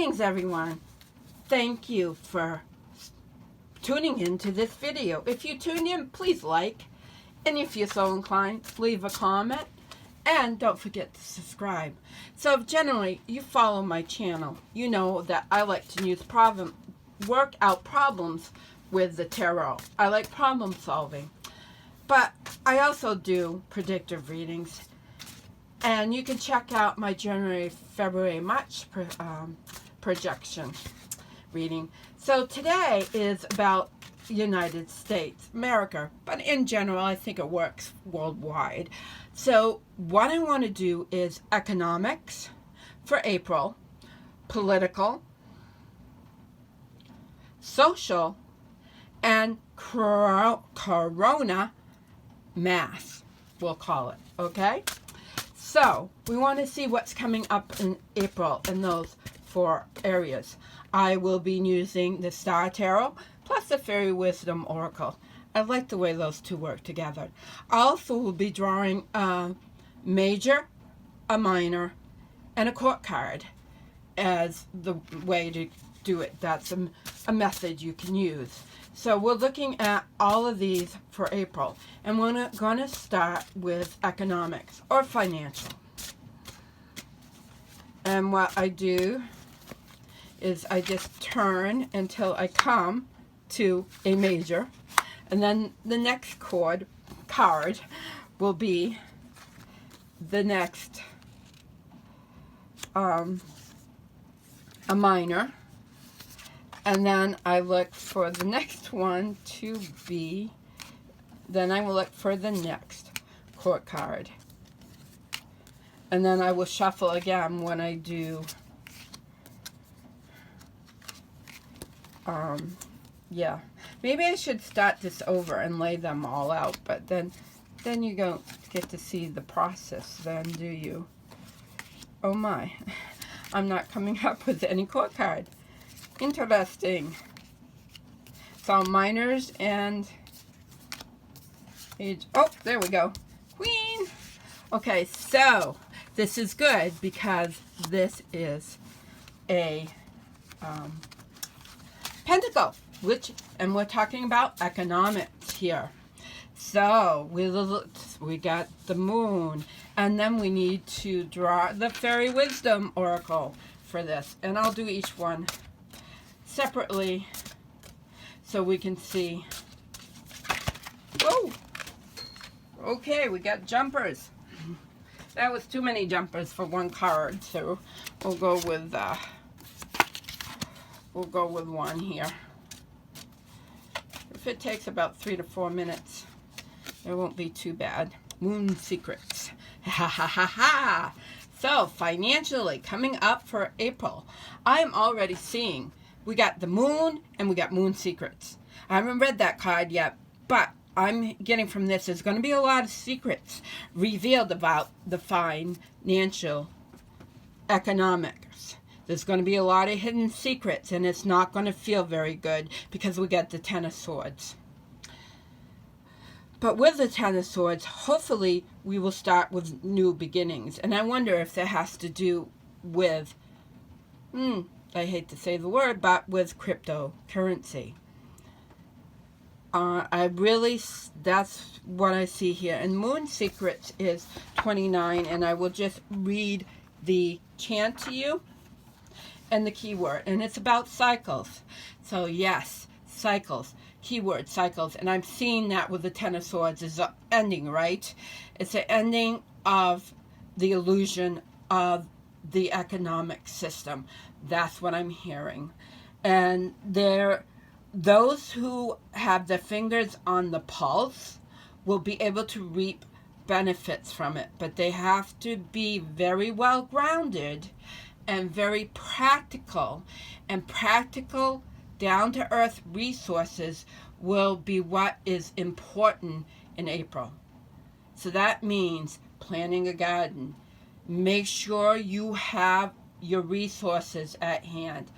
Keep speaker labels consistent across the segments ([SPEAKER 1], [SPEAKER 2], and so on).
[SPEAKER 1] Greetings, everyone. Thank you for tuning in to this video. If you tuned in, please like, and if you're so inclined, leave a comment, and don't forget to subscribe. So if generally you follow my channel, you know that I like to work out problems with the tarot. I like problem solving, but I also do predictive readings. And you can check out my January, February, March projection reading. So today is about United States, America, but in general, I think it works worldwide. So what I want to do is economics for April, political, social, and corona math, we'll call it, okay? So, we want to see what's coming up in April in those 4 areas. I will be using the Star Tarot plus the Fairy Wisdom Oracle. I like the way those two work together. I also will be drawing a major, a minor, and a court card as the way to do it. That's a method you can use. So we're looking at all of these for April, and we're going to start with economics or financial. And what I do is I just turn until I come to a major, and then the next card will be the next a minor. And then I look for the next one to be, then I will look for the next court card. And then I will shuffle again when I do, yeah. Maybe I should start this over and lay them all out, but then you don't get to see the process then, do you? Oh my, I'm not coming up with any court card. Interesting. So minors and age. Oh, there we go. Queen. Okay, so this is good because this is a pentacle, and we're talking about economics here. So we got the moon, and then we need to draw the Fairy Wisdom Oracle for this, and I'll do each one separately so we can see. Whoa! Okay, we got jumpers. That was too many jumpers for one card, so we'll go with one here. If it takes about 3 to 4 minutes, it won't be too bad. Moon secrets. Ha ha ha ha! So financially, coming up for April, I am already seeing. We got the moon, and we got moon secrets. I haven't read that card yet, but I'm getting from this, there's going to be a lot of secrets revealed about the financial economics. There's going to be a lot of hidden secrets, and it's not going to feel very good because we got the Ten of Swords. But with the Ten of Swords, hopefully we will start with new beginnings. And I wonder if that has to do with, I hate to say the word, but with cryptocurrency. That's what I see here. And Moon Secrets is 29, and I will just read the chant to you and the keyword. And it's about cycles. So yes, cycles. Keyword, cycles. And I'm seeing that with the Ten of Swords is an ending, right? It's an ending of the illusion of the economic system. That's what I'm hearing. And those who have their fingers on the pulse will be able to reap benefits from it. But they have to be very well grounded and very practical. And practical, down-to-earth resources will be what is important in April. So that means planting a garden. Make sure you have your resources at hand.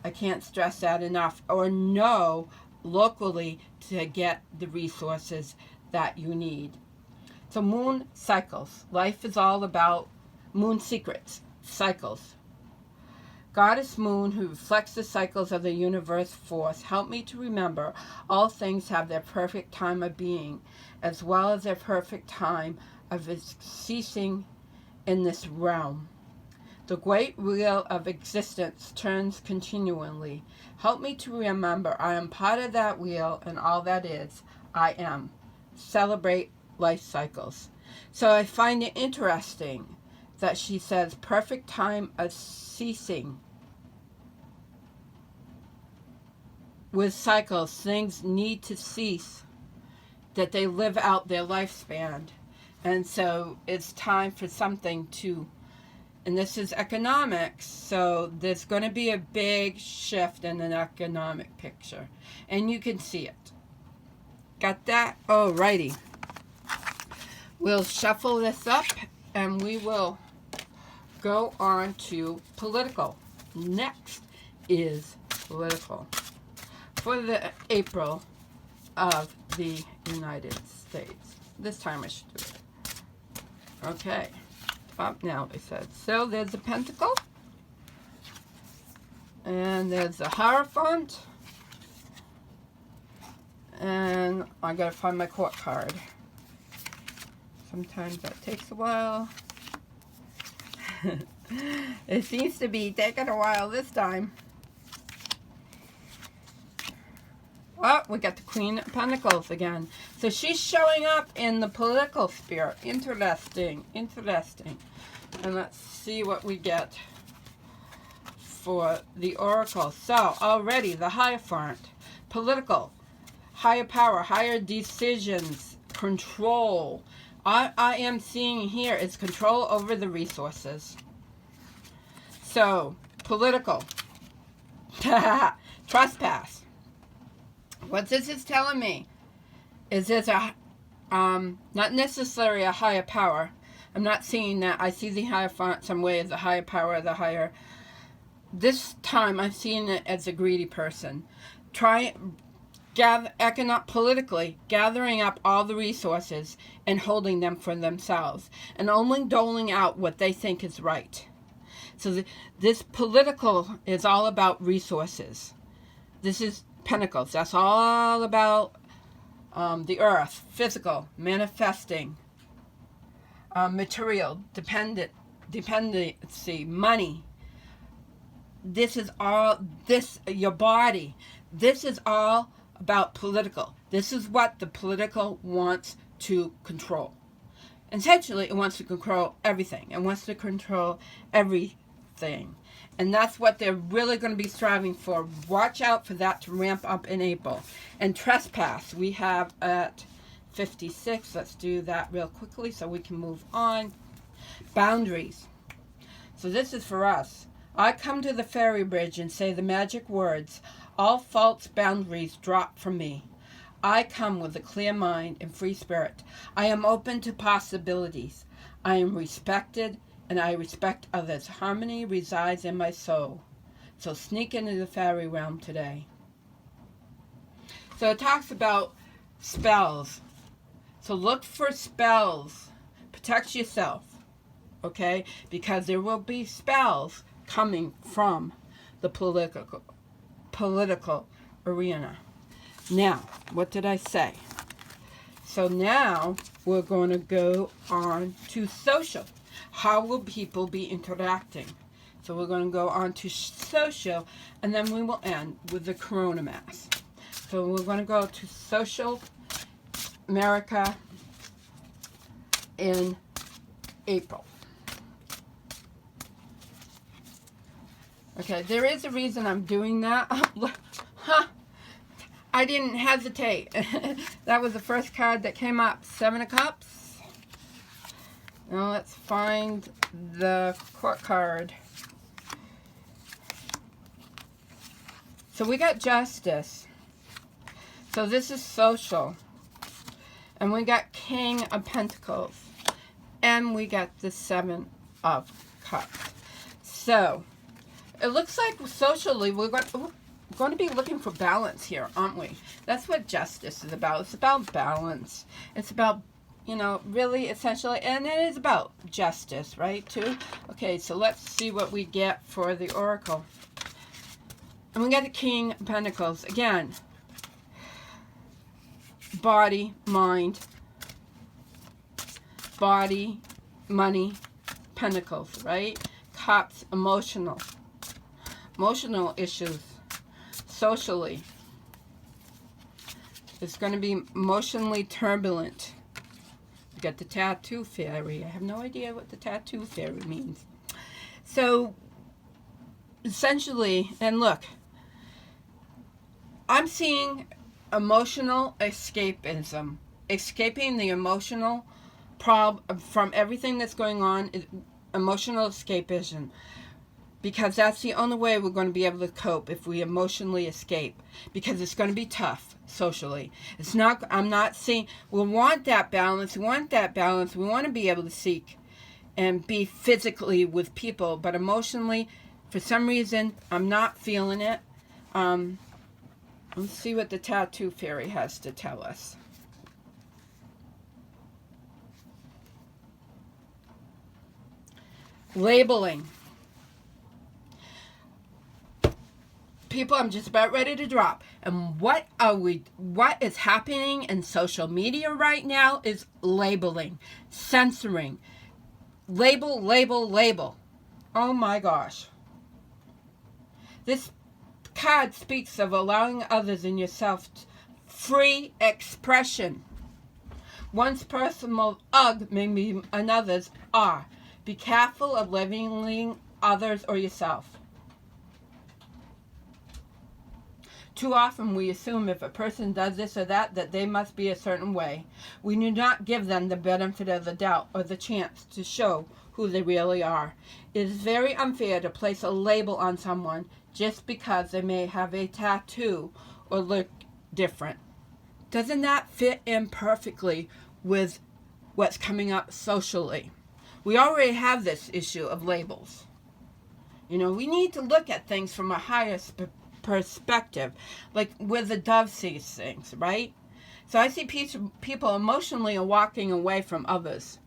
[SPEAKER 1] I can't stress that enough. Or know locally to get the resources that you need. So moon cycles. Life is all about moon secrets, cycles. Goddess Moon, who reflects the cycles of the universe force, help me to remember all things have their perfect time of being, as well as their perfect time of ceasing in this realm. The great wheel of existence turns continually. Help me to remember I am part of that wheel, and all that is, I am. Celebrate life cycles. So I find it interesting that she says perfect time of ceasing. With cycles, things need to cease, that they live out their lifespan. And so it's time for something to, and this is economics, so there's going to be a big shift in an economic picture. And you can see it. Got that? Alrighty. We'll shuffle this up and we will go on to political. Next is political for the April of the United States. This time I should do it. Okay. Up now, they said. So there's a pentacle. And there's a Hierophant. And I gotta find my court card. Sometimes that takes a while. It seems to be taking a while this time. Oh, we got the Queen of Pentacles again. So she's showing up in the political sphere. Interesting, interesting. And let's see what we get for the Oracle. So, already, the Hierophant. Political. Higher power, higher decisions, control. I am seeing here is control over the resources. So, political. Trespass. What this is telling me is there's a, not necessarily a higher power. I'm not seeing that. I see the Hierophant some way as a higher power, the higher. This time I'm seeing it as a greedy person. Politically, gathering up all the resources and holding them for themselves. And only doling out what they think is right. So this political is all about resources. This is Pentacles. That's all about the earth, physical, manifesting, material, dependency, money. This is all, your body. This is all about political. This is what the political wants to control. Essentially, it wants to control everything. It wants to control everything. And that's what they're really going to be striving for. Watch out for that to ramp up in April. And trespass, we have at 56. Let's do that real quickly so we can move on. Boundaries. So this is for us. I come to the fairy bridge and say the magic words. All false boundaries drop from me. I come with a clear mind and free spirit. I am open to possibilities. I am respected and I respect others. Harmony resides in my soul. So sneak into the fairy realm today. So it talks about spells. So look for spells. Protect yourself. Okay? Because there will be spells coming from the political arena. Now, what did I say? So now we're going to go on to social. How will people be interacting? So we're going to go on to social, and then we will end with the Corona Mass. So we're going to go to social America in April. Okay, there is a reason I'm doing that. Huh. I didn't hesitate. That was the first card that came up. 7 of Cups. Now let's find the court card. So we got Justice. So this is social. And we got King of Pentacles. And we got the 7 of Cups. So it looks like socially we're going to be looking for balance here, aren't we? That's what justice is about. It's about balance. It's about you know, really essentially, and it is about justice, right, too? Okay, so let's see what we get for the Oracle. And we got the King of Pentacles. Again, body, mind, body, money, Pentacles, right? Cups, emotional issues, socially. It's going to be emotionally turbulent. You got the Tattoo Fairy. I have no idea what the Tattoo Fairy means. So, essentially, and look, I'm seeing emotional escapism. Escaping the emotional problem from everything that's going on is emotional escapism. Because that's the only way we're going to be able to cope, if we emotionally escape. Because it's going to be tough socially. It's not, I'm not saying, we want that balance, we want to be able to seek and be physically with people, but emotionally, for some reason, I'm not feeling it. Let's see what the Tattoo Fairy has to tell us. Labeling. People, I'm just about ready to drop. And what is happening in social media right now is labeling, censoring. Label, label, label. Oh my gosh. This card speaks of allowing others and yourself free expression. One's personal ugh may be another's ah. Be careful of labeling others or yourself. Too often we assume if a person does this or that they must be a certain way. We do not give them the benefit of the doubt or the chance to show who they really are. It is very unfair to place a label on someone just because they may have a tattoo or look different. Doesn't that fit in perfectly with what's coming up socially? We already have this issue of labels. You know, we need to look at things from a higher perspective, like where the dove sees things, right? So I see people emotionally walking away from others.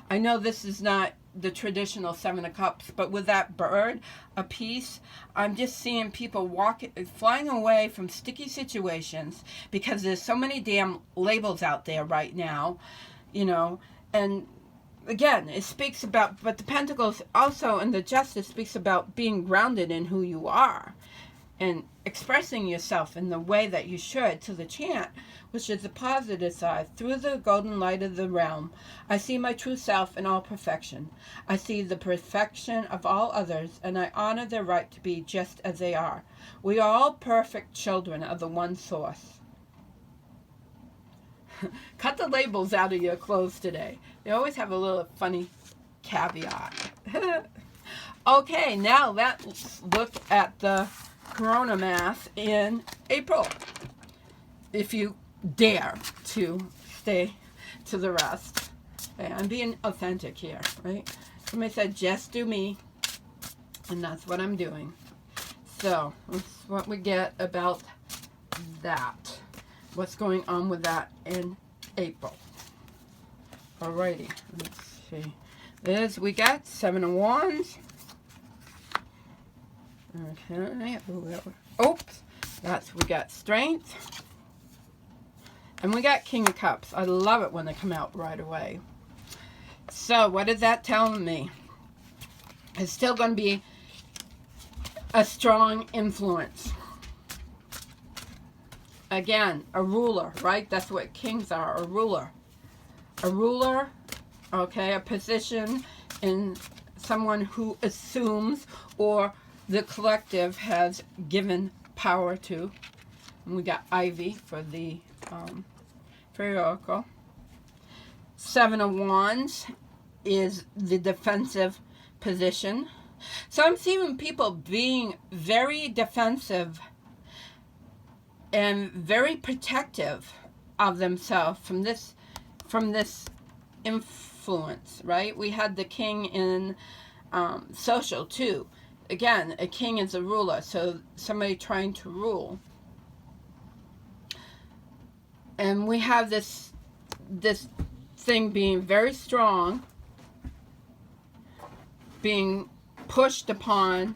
[SPEAKER 1] I know this is not the traditional Seven of Cups, but with that bird, a piece, I'm just seeing people flying away from sticky situations because there's so many damn labels out there right now, you know, and again, it speaks about, but the Pentacles also, and the Justice speaks about being grounded in who you are and expressing yourself in the way that you should to the chant, which is the positive side. Through the golden light of the realm, I see my true self in all perfection. I see the perfection of all others, and I honor their right to be just as they are. We are all perfect children of the one source. Cut the labels out of your clothes today. They always have a little funny caveat. Okay, now let's look at the Corona Mass in April. If you dare to stay to the rest. Okay, I'm being authentic here, right? Somebody said, just do me. And that's what I'm doing. So, that's what we get about that. What's going on with that in April. Alrighty, let's see. This we got 7 of Wands. Okay, oops, we got Strength. And we got King of Cups. I love it when they come out right away. So, what is that telling me? It's still going to be a strong influence. Again, a ruler, right? That's what kings are, a ruler. A ruler, okay, a position in someone who assumes or the collective has given power to. And we got Ivy for the Fairy Oracle. 7 of Wands is the defensive position. So I'm seeing people being very defensive and very protective of themselves from this influence, right? We had the king in social too. Again, a king is a ruler, so somebody trying to rule. And we have this thing being very strong, being pushed upon,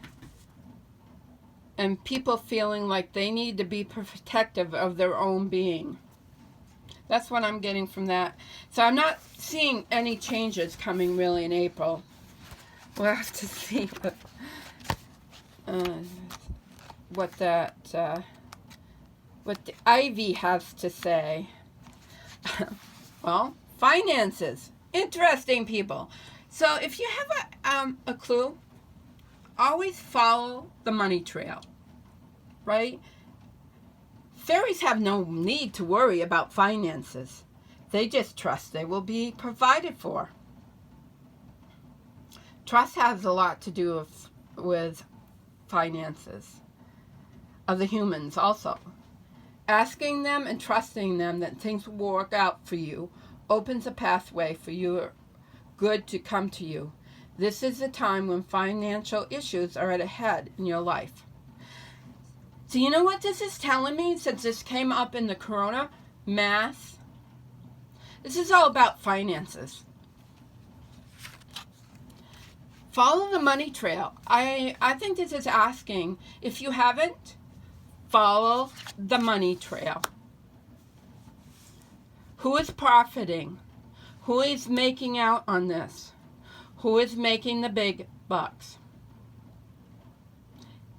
[SPEAKER 1] and people feeling like they need to be protective of their own being. That's what I'm getting from that. So I'm not seeing any changes coming really in April. We'll have to see what the Ivy has to say. Well, finances. Interesting, people. So if you have a clue, always follow the money trail, right? Fairies have no need to worry about finances. They just trust they will be provided for. Trust has a lot to do with finances of the humans also. Asking them and trusting them that things will work out for you opens a pathway for your good to come to you. This is the time when financial issues are at a head in your life. So you know what this is telling me, since this came up in the Corona Mass? This is all about finances. Follow the money trail. I think this is asking, if you haven't, follow the money trail. Who is profiting? Who is making out on this? Who is making the big bucks?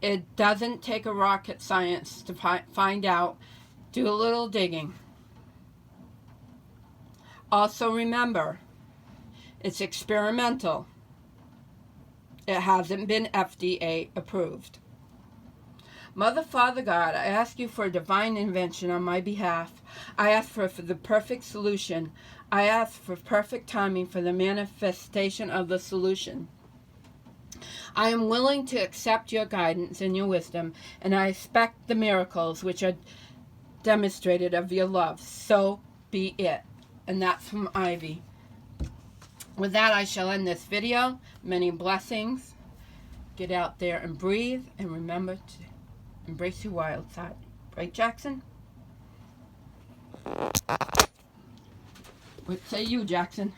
[SPEAKER 1] It doesn't take a rocket science to find out. Do a little digging. Also remember, it's experimental. It hasn't been FDA approved. Mother, Father, God, I ask you for a divine intervention on my behalf. I ask for the perfect solution. I ask for perfect timing for the manifestation of the solution. I am willing to accept your guidance and your wisdom, and I expect the miracles which are demonstrated of your love. So be it. And that's from Ivy. With that, I shall end this video. Many blessings. Get out there and breathe, and remember to embrace your wild side. Right, Jackson? What say you, Jackson?